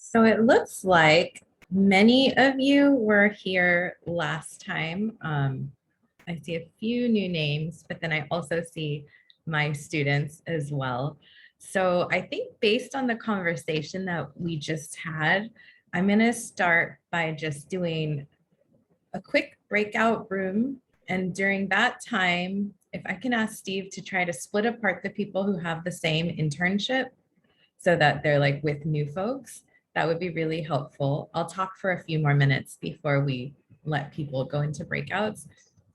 So it looks like many of you were here last time. I see a few new names, but then I also see my students as well. So I think based on the conversation that we just had, I'm going to start by just doing a quick breakout room. And during that time, if I can ask Steve to try to split apart the people who have the same internship so that they're like with new folks, that would be really helpful. I'll talk for a few more minutes before we let people go into breakouts.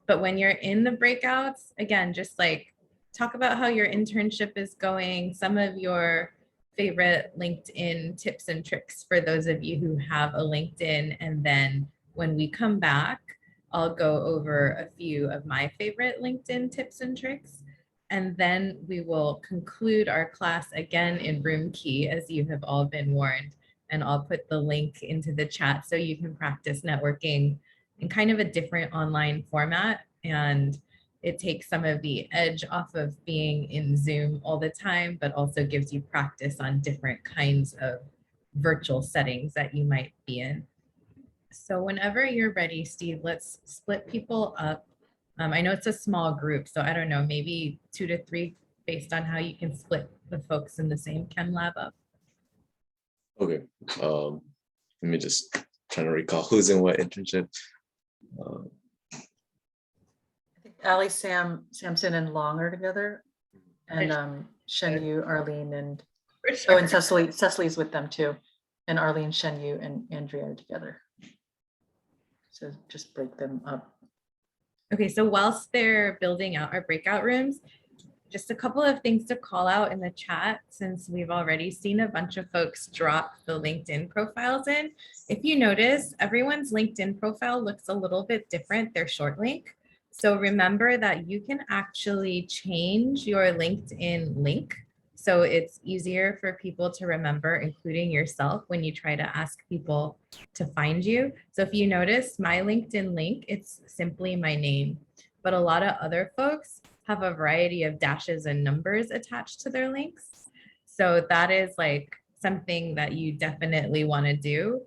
But when you're in the breakouts, again, just like talk about how your internship is going, some of your favorite LinkedIn tips and tricks for those of you who have a LinkedIn. And then when we come back, I'll go over a few of my favorite LinkedIn tips and tricks. And then we will conclude our class again in room key, as you have all been warned. And I'll put the link into the chat so you can practice networking in kind of a different online format. And it takes some of the edge off of being in Zoom all the time, but also gives you practice on different kinds of virtual settings that you might be in. So whenever you're ready, Steve, let's split people up. I know it's a small group, so I don't know, maybe 2 to 3 based on how you can split the folks in the same chem lab up. Okay, let me just trying to recall who's in what internship. I think Ali, Samson, and Long are together, and Shenyu, Arlene, and Sure. and Cecily's with them too, and Arlene, Shenyu, and Andrea are together. So just break them up. Okay, so whilst they're building out our breakout rooms, just a couple of things to call out in the chat, since we've already seen a bunch of folks drop the LinkedIn profiles in. If you notice, everyone's LinkedIn profile looks a little bit different, their short link. So remember that you can actually change your LinkedIn link. So it's easier for people to remember, including yourself, when you try to ask people to find you. So if you notice my LinkedIn link, it's simply my name, but a lot of other folks have a variety of dashes and numbers attached to their links. So that is like something that you definitely want to do.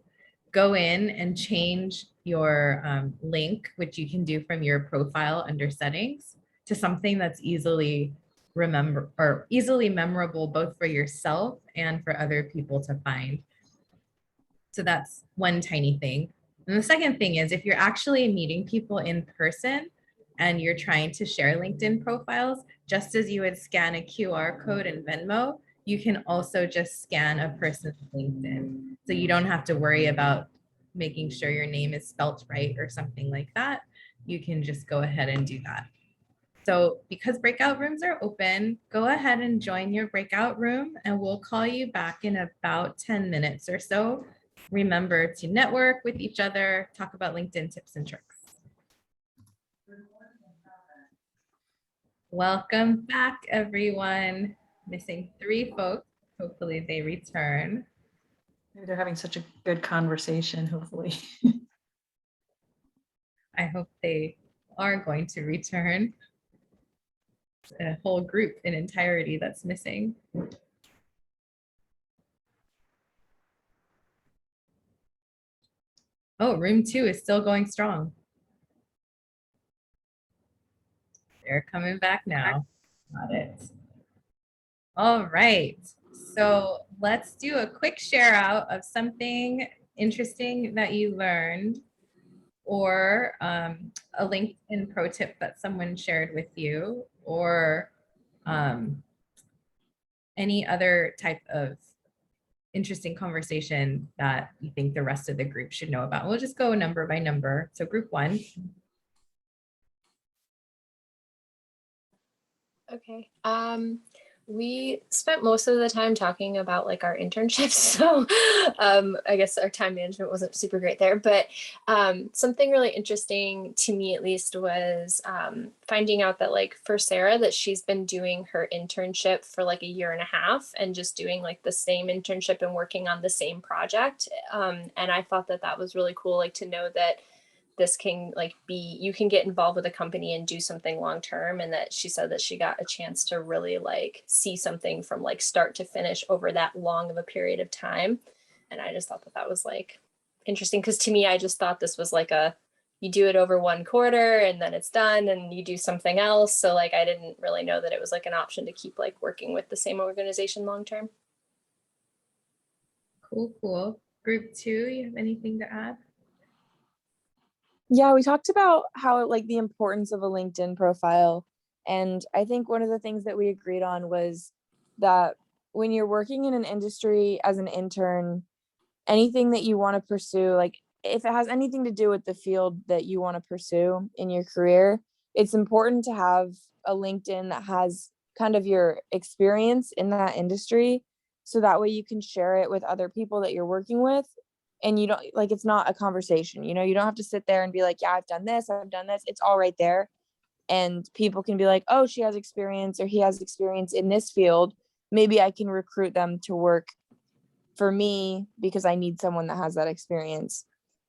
Go in and change your link, which you can do from your profile under settings, to something that's easily memorable both for yourself and for other people to find. So that's one tiny thing. And the second thing is, if you're actually meeting people in person and you're trying to share LinkedIn profiles, just as you would scan a QR code in Venmo, you can also just scan a person's LinkedIn. So you don't have to worry about making sure your name is spelt right or something like that. You can just go ahead and do that. So because breakout rooms are open, go ahead and join your breakout room and we'll call you back in about 10 minutes or so. Remember to network with each other, talk about LinkedIn tips and tricks. Welcome back, everyone. Missing 3 folks. Hopefully they return. Maybe they're having such a good conversation, hopefully. I hope they are going to return. A whole group in entirety that's missing. Oh, room 2 is still going strong. They're coming back now. Got it. All right. So let's do a quick share out of something interesting that you learned, or a LinkedIn pro tip that someone shared with you, or any other type of interesting conversation that you think the rest of the group should know about. We'll just go number by number. So group 1. Okay. We spent most of the time talking about like our internships, so I guess our time management wasn't super great there, but something really interesting to me at least was finding out that like for Sarah, that she's been doing her internship for like 1.5 years and just doing like the same internship and working on the same project. And I thought that that was really cool, like to know that this can like be, you can get involved with a company and do something long term, and that she said that she got a chance to really like see something from like start to finish over that long of a period of time. And I just thought that that was like interesting, because to me, I just thought this was like you do it over 1 quarter and then it's done and you do something else. So like, I didn't really know that it was like an option to keep like working with the same organization long term. Cool, cool. Group 2, you have anything to add? Yeah, we talked about how like the importance of a LinkedIn profile. And I think one of the things that we agreed on was that when you're working in an industry as an intern, anything that you want to pursue, like if it has anything to do with the field that you want to pursue in your career, it's important to have a LinkedIn that has kind of your experience in that industry. So that way you can share it with other people that you're working with. And you don't like, it's not a conversation, you don't have to sit there and be like, yeah, I've done this. It's all right there. And people can be like, oh, she has experience or he has experience in this field. Maybe I can recruit them to work for me because I need someone that has that experience.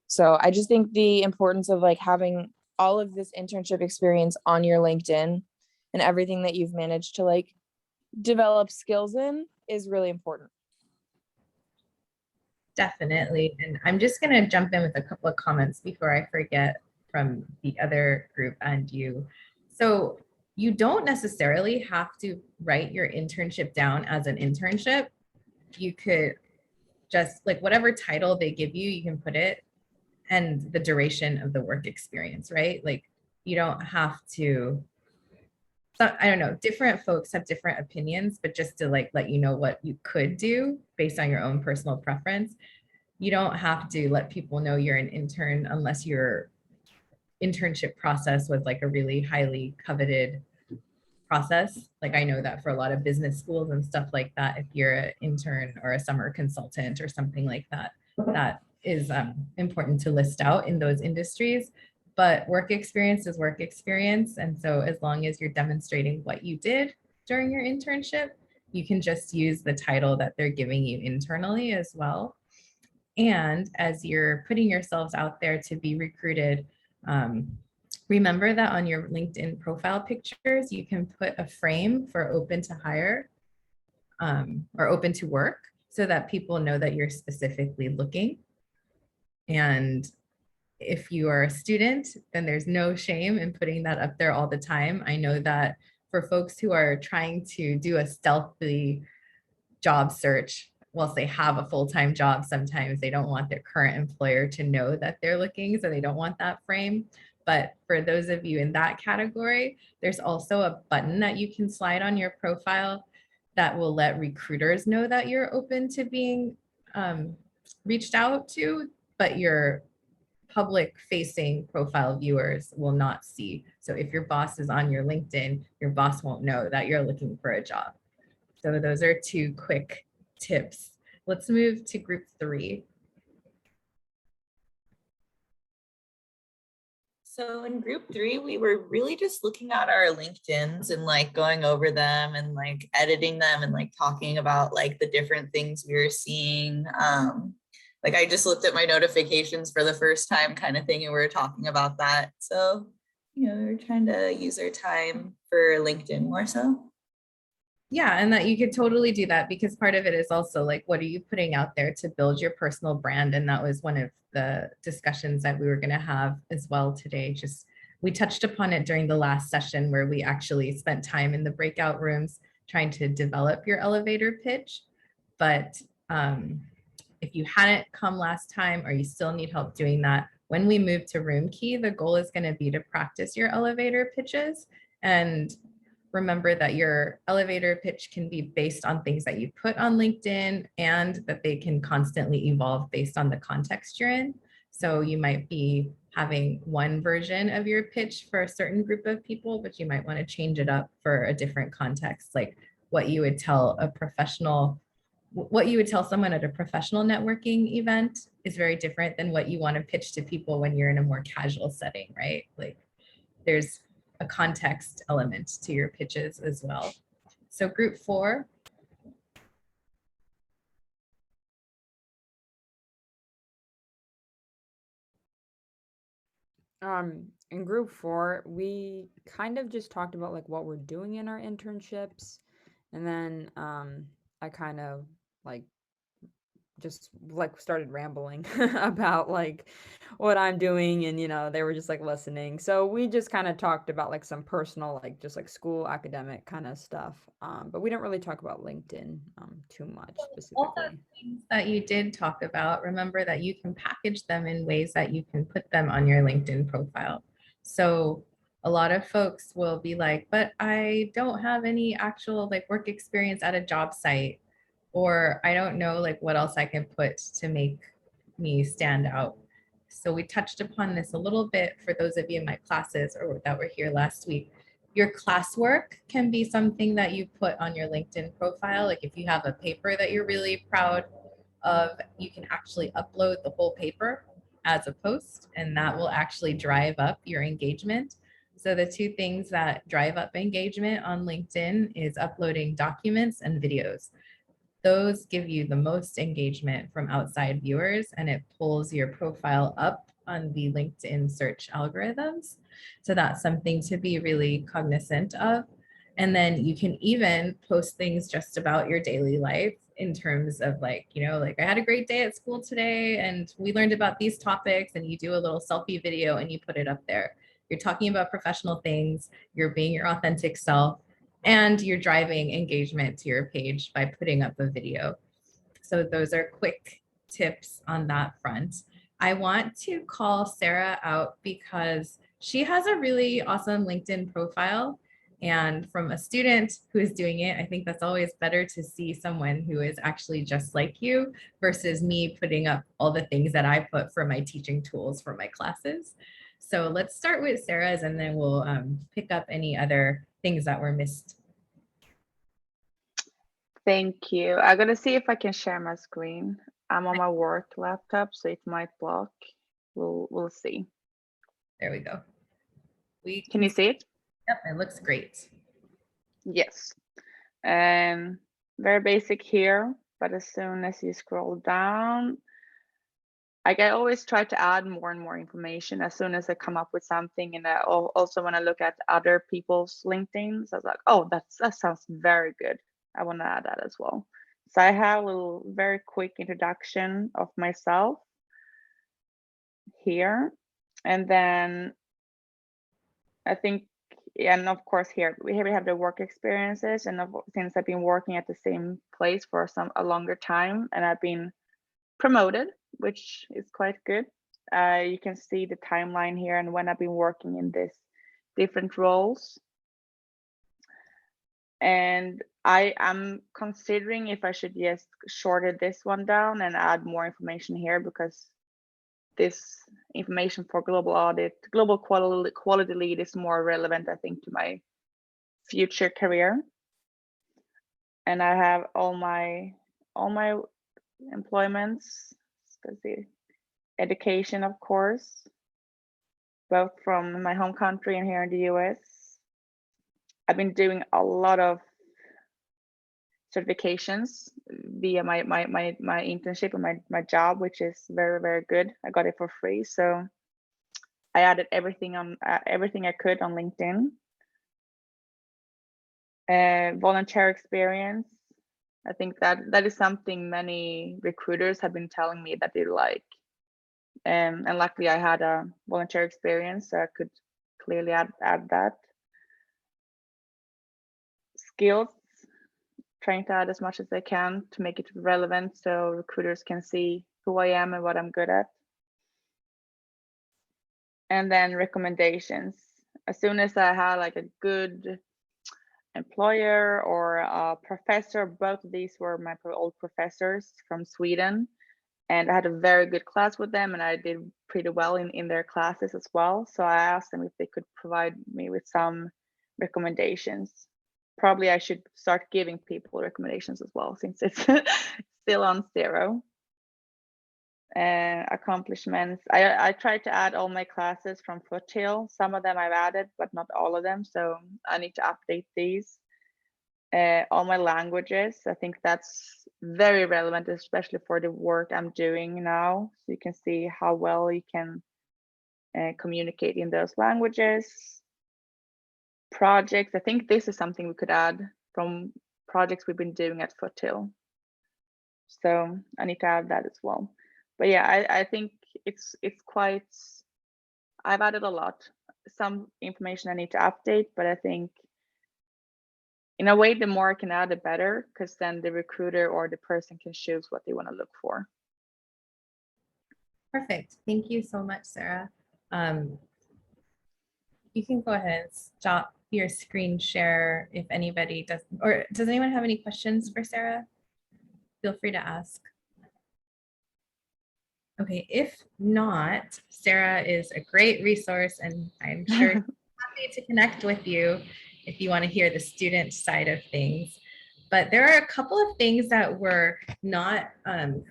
So I just think the importance of like having all of this internship experience on your LinkedIn and everything that you've managed to like develop skills in is really important. Definitely. And I'm just going to jump in with a couple of comments before I forget from the other group and you. So you don't necessarily have to write your internship down as an internship. You could just like whatever title they give you, you can put it and the duration of the work experience, right? Like you don't have to, so, I don't know, different folks have different opinions, but just to like let you know what you could do based on your own personal preference. You don't have to let people know you're an intern unless your internship process was like a really highly coveted process. Like I know that for a lot of business schools and stuff like that, if you're an intern or a summer consultant or something like that, that is important to list out in those industries. But work experience is work experience. And so as long as you're demonstrating what you did during your internship, you can just use the title that they're giving you internally as well. And as you're putting yourselves out there to be recruited, remember that on your LinkedIn profile pictures, you can put a frame for open to hire or open to work so that people know that you're specifically looking. And if you are a student, then there's no shame in putting that up there all the time. I know that for folks who are trying to do a stealthy job search, whilst they have a full-time job, sometimes they don't want their current employer to know that they're looking, so they don't want that frame. But for those of you in that category, there's also a button that you can slide on your profile that will let recruiters know that you're open to being reached out to, but your public facing profile viewers will not see. So if your boss is on your LinkedIn, your boss won't know that you're looking for a job. So those are 2 quick tips. Let's move to group 3. So in group 3, we were really just looking at our LinkedIns and like going over them and like editing them and like talking about like the different things we were seeing. Like I just looked at my notifications for the first time kind of thing, and we were talking about that. So, we're trying to use our time for LinkedIn more so. Yeah, and that you could totally do that because part of it is also like, what are you putting out there to build your personal brand? And that was one of the discussions that we were going to have as well today. Just we touched upon it during the last session where we actually spent time in the breakout rooms trying to develop your elevator pitch. But if you hadn't come last time or you still need help doing that, when we move to Room Key, the goal is going to be to practice your elevator pitches. And remember that your elevator pitch can be based on things that you put on LinkedIn and that they can constantly evolve based on the context you're in. So you might be having one version of your pitch for a certain group of people, but you might want to change it up for a different context, like what you would tell a professional, what you would tell someone at a professional networking event is very different than what you want to pitch to people when you're in a more casual setting, right? Like there's a context element to your pitches as well. So group 4. In group 4, we kind of just talked about like what we're doing in our internships. And then I kind of like just like started rambling about like what I'm doing, and they were just like listening. So we just kind of talked about like some personal, like just like school academic kind of stuff. But we didn't really talk about LinkedIn too much All specifically. those things that you did talk about, remember that you can package them in ways that you can put them on your LinkedIn profile. So a lot of folks will be like, but I don't have any actual like work experience at a job site, or I don't know like what else I can put to make me stand out. So we touched upon this a little bit for those of you in my classes or that were here last week. Your classwork can be something that you put on your LinkedIn profile. Like if you have a paper that you're really proud of, you can actually upload the whole paper as a post, and that will actually drive up your engagement. So the two things that drive up engagement on LinkedIn is uploading documents and videos. Those give you the most engagement from outside viewers, and it pulls your profile up on the LinkedIn search algorithms. So that's something to be really cognizant of. And then you can even post things just about your daily life in terms of like, like I had a great day at school today and we learned about these topics, and you do a little selfie video and you put it up there. You're talking about professional things, you're being your authentic self, and you're driving engagement to your page by putting up a video. So those are quick tips on that front. I want to call Sarah out because she has a really awesome LinkedIn profile. And from a student who is doing it, I think that's always better to see someone who is actually just like you versus me putting up all the things that I put for my teaching tools for my classes. So let's start with Sarah's, and then we'll pick up any other things that were missed. Thank you. I'm gonna see if I can share my screen. I'm on my work laptop, so it might block. We'll see. There we go. Can you see it? Yep, it looks great. Yes. Very basic here, but as soon as you scroll down, I always try to add more and more information as soon as I come up with something. And also when I look at other people's LinkedIn's, I was like, oh, that sounds very good. I want to add that as well. So I have a little very quick introduction of myself here. And then I think, and of course here we have the work experiences, and since I've been working at the same place for a longer time, and I've been promoted, which is quite good. You can see the timeline here and when I've been working in this different roles. And I am considering if I should just shorten this one down and add more information here, because this information for global audit, global quality lead is more relevant, I think, to my future career. And I have all my employments, let's see, education, of course, both from my home country and here in the US. I've been doing a lot of certifications via my internship and my job, which is very, very good. I got it for free, so I added everything I could on LinkedIn. Volunteer experience. I think that is something many recruiters have been telling me that they like. And luckily I had a volunteer experience, so I could clearly add that. Skills, trying to add as much as I can to make it relevant so recruiters can see who I am and what I'm good at. And then recommendations. As soon as I had like a good employer or a professor, both of these were my old professors from Sweden, and I had a very good class with them, and I did pretty well in their classes as well. So I asked them if they could provide me with some recommendations. Probably I should start giving people recommendations as well, since it's still on 0. Accomplishments. I tried to add all my classes from Foothill. Some of them I've added, but not all of them. So I need to update these. All my languages. I think that's very relevant, especially for the work I'm doing now. So you can see how well you can communicate in those languages. Projects. I think this is something we could add from projects we've been doing at Foothill. So I need to add that as well. But yeah, I think it's quite, I've added a lot. Some information I need to update, but I think in a way, the more I can add, the better, because then the recruiter or the person can choose what they want to look for. Perfect. Thank you so much, Sarah. You can go ahead and stop your screen share if anybody does, or does anyone have any questions for Sarah? Feel free to ask. Okay, if not, Sarah is a great resource, and I'm sure happy to connect with you if you want to hear the student side of things. But there are a couple of things that were not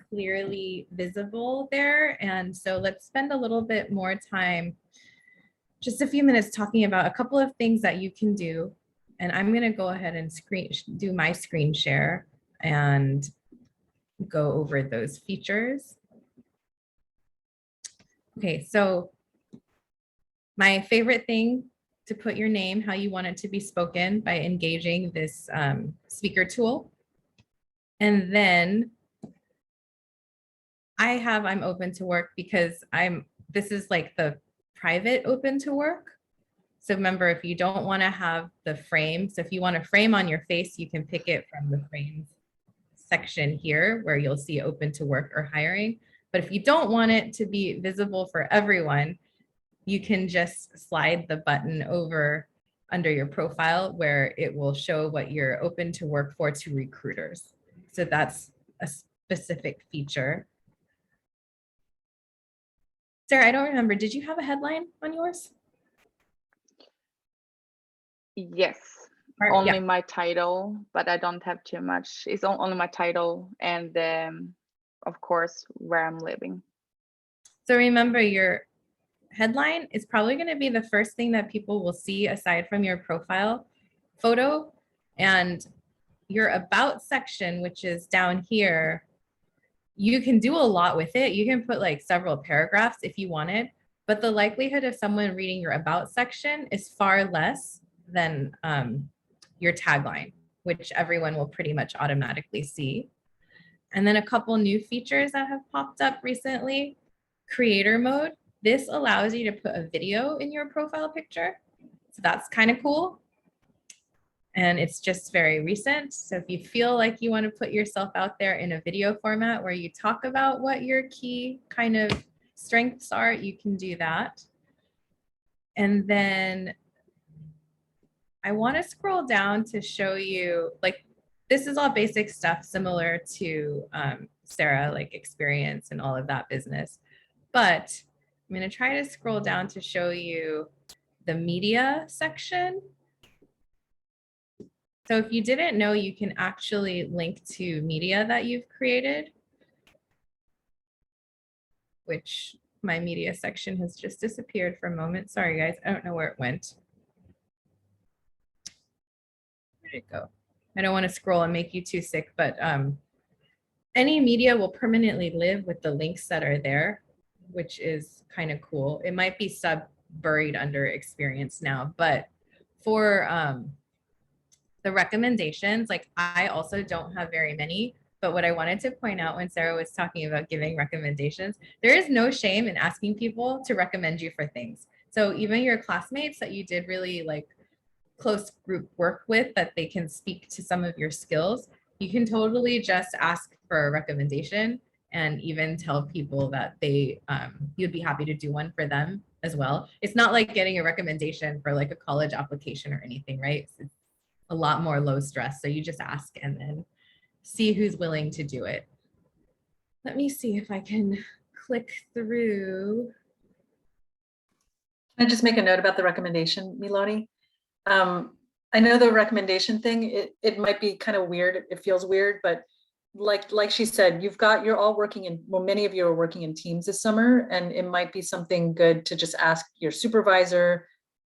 clearly visible there. And so let's spend a little bit more time, just a few minutes, talking about a couple of things that you can do. And I'm going to go ahead and do my screen share and go over those features. Okay, so my favorite thing to put your name, how you want it to be spoken by engaging this speaker tool. And then I'm open to work because this is like the private open to work. So remember, if you don't want to have the frame, so if you want a frame on your face, you can pick it from the frames section here where you'll see open to work or hiring. But if you don't want it to be visible for everyone, you can just slide the button over under your profile where it will show what you're open to work for to recruiters. So that's a specific feature. Sarah, I don't remember, did you have a headline on yours? Yes, only my title, but I don't have too much. It's only my title and of course, where I'm living. So remember, your headline is probably going to be the first thing that people will see aside from your profile photo, and your about section, which is down here. You can do a lot with it. You can put like several paragraphs if you wanted, but the likelihood of someone reading your about section is far less than your tagline, which everyone will pretty much automatically see. And then a couple new features that have popped up recently. Creator mode. This allows you to put a video in your profile picture. So that's kind of cool. And it's just very recent. So if you feel like you want to put yourself out there in a video format where you talk about what your key kind of strengths are, you can do that. And then I want to scroll down to show you, like, this is all basic stuff similar to Sarah, like experience and all of that business. But I'm going to try to scroll down to show you the media section. So if you didn't know, you can actually link to media that you've created, which my media section has just disappeared for a moment. Sorry, guys, I don't know where it went. Where did it go? I don't want to scroll and make you too sick, but any media will permanently live with the links that are there, which is kind of cool. It might be buried under experience now, but for the recommendations, like I also don't have very many, but what I wanted to point out when Sarah was talking about giving recommendations, there is no shame in asking people to recommend you for things. So even your classmates that you did really like close group work with, that they can speak to some of your skills, you can totally just ask for a recommendation and even tell people that you'd be happy to do one for them as well. It's not like getting a recommendation for like a college application or anything, right? It's a lot more low stress. So you just ask and then see who's willing to do it. Let me see if I can click through. Can I just make a note about the recommendation, Miloni? I know the recommendation thing, it might be kind of weird. It feels weird, but like she said, you're all working in, well, many of you are working in teams this summer, and it might be something good to just ask your supervisor,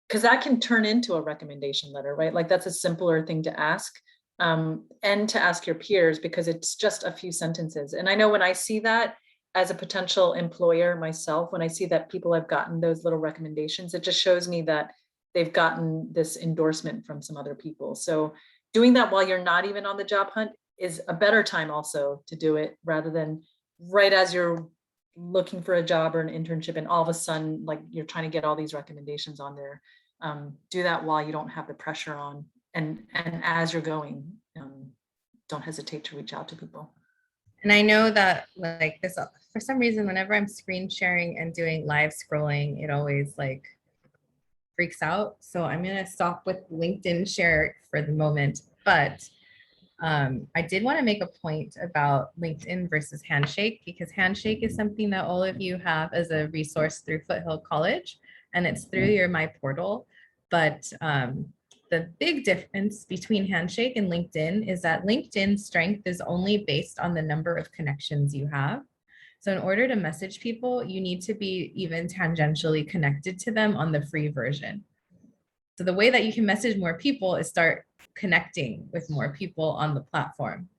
because that can turn into a recommendation letter, right? Like that's a simpler thing to ask, and to ask your peers, because it's just a few sentences. And I know when I see that as a potential employer myself, when I see that people have gotten those little recommendations, it just shows me that they've gotten this endorsement from some other people. So doing that while you're not even on the job hunt, is a better time also to do it, rather than right as you're looking for a job or an internship and all of a sudden, like, you're trying to get all these recommendations on there. Do that while you don't have the pressure on, and as you're going, don't hesitate to reach out to people. And I know that like this, for some reason, whenever I'm screen sharing and doing live scrolling, it always like freaks out. So I'm gonna stop with LinkedIn share for the moment. But I did want to make a point about LinkedIn versus Handshake, because Handshake is something that all of you have as a resource through Foothill College, and it's through your My Portal. But the big difference between Handshake and LinkedIn is that LinkedIn's strength is only based on the number of connections you have. So in order to message people, you need to be even tangentially connected to them on the free version. So the way that you can message more people is start connecting with more people on the platform,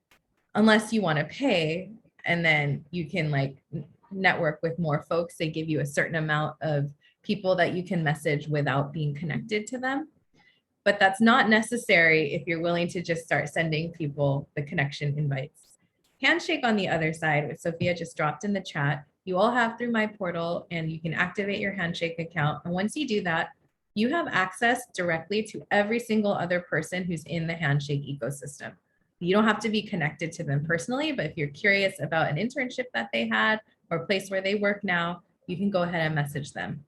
unless you want to pay, and then you can like network with more folks. They give you a certain amount of people that you can message without being connected to them. But that's not necessary if you're willing to just start sending people the connection invites. Handshake, on the other side, which Sophia just dropped in the chat, you all have through My Portal, and you can activate your Handshake account. And once you do that, you have access directly to every single other person who's in the Handshake ecosystem. You don't have to be connected to them personally, but if you're curious about an internship that they had or a place where they work now, you can go ahead and message them.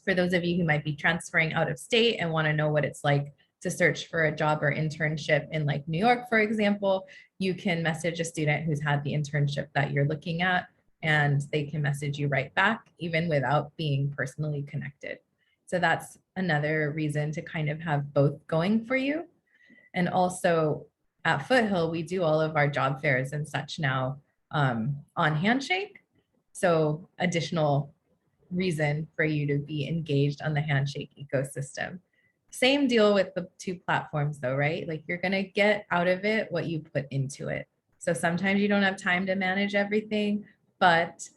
For those of you who might be transferring out of state and want to know what it's like to search for a job or internship in like New York, for example, you can message a student who's had the internship that you're looking at, and they can message you right back, even without being personally connected. So that's another reason to kind of have both going for you. And also at Foothill, we do all of our job fairs and such now on Handshake. So additional reason for you to be engaged on the Handshake ecosystem. Same deal with the two platforms though, right? Like you're gonna get out of it what you put into it. So sometimes you don't have time to manage everything, but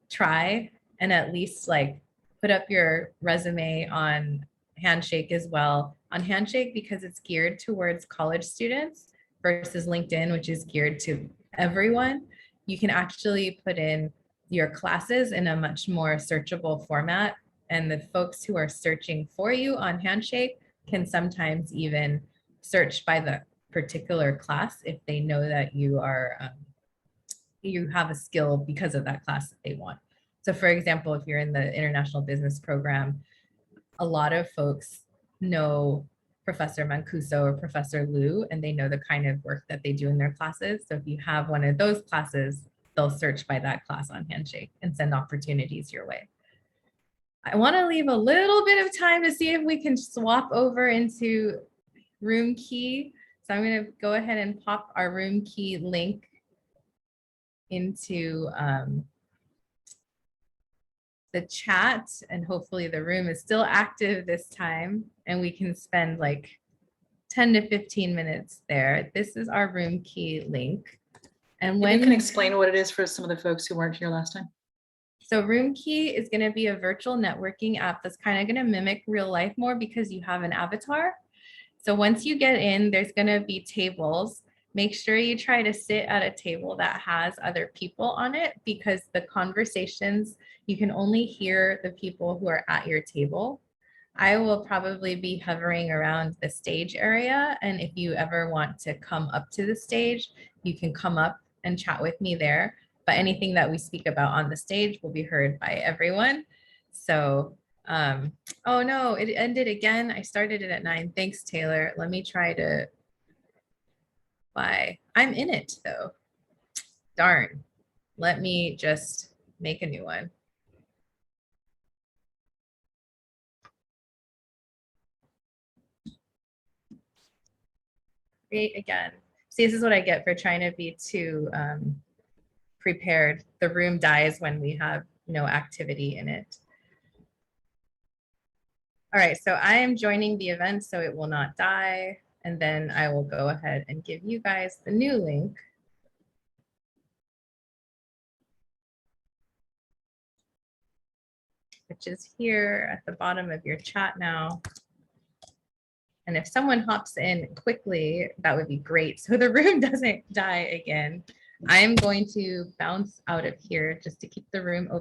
try and at least like put up your resume on Handshake as well. On Handshake, because it's geared towards college students versus LinkedIn, which is geared to everyone, you can actually put in your classes in a much more searchable format. And the folks who are searching for you on Handshake can sometimes even search by the particular class if they know that you are you have a skill because of that class that they want. So for example, if you're in the international business program, a lot of folks know Professor Mancuso or Professor Liu, and they know the kind of work that they do in their classes. So if you have one of those classes, they'll search by that class on Handshake and send opportunities your way. I want to leave a little bit of time to see if we can swap over into Room Key. So I'm going to go ahead and pop our Room Key link into the chat, and hopefully the room is still active this time and we can spend like 10 to 15 minutes there. This is our Room Key link. And when you can explain what it is for some of the folks who weren't here last time. So Room Key is going to be a virtual networking app that's kind of going to mimic real life more because you have an avatar. So once you get in, there's going to be tables. Make sure you try to sit at a table that has other people on it, because the conversations, you can only hear the people who are at your table. I will probably be hovering around the stage area, and if you ever want to come up to the stage, you can come up and chat with me there. But anything that we speak about on the stage will be heard by everyone. So, oh no, it ended again. I started it at 9. Thanks, Taylor. Let me try to, bye. I'm in it though. Darn. Let me just make a new one. Create again. See, this is what I get for trying to be too prepared. The room dies when we have no activity in it. All right, so I am joining the event so it will not die. And then I will go ahead and give you guys the new link. Which is here at the bottom of your chat now. And if someone hops in quickly, that would be great. So the room doesn't die again. I'm going to bounce out of here just to keep the room open.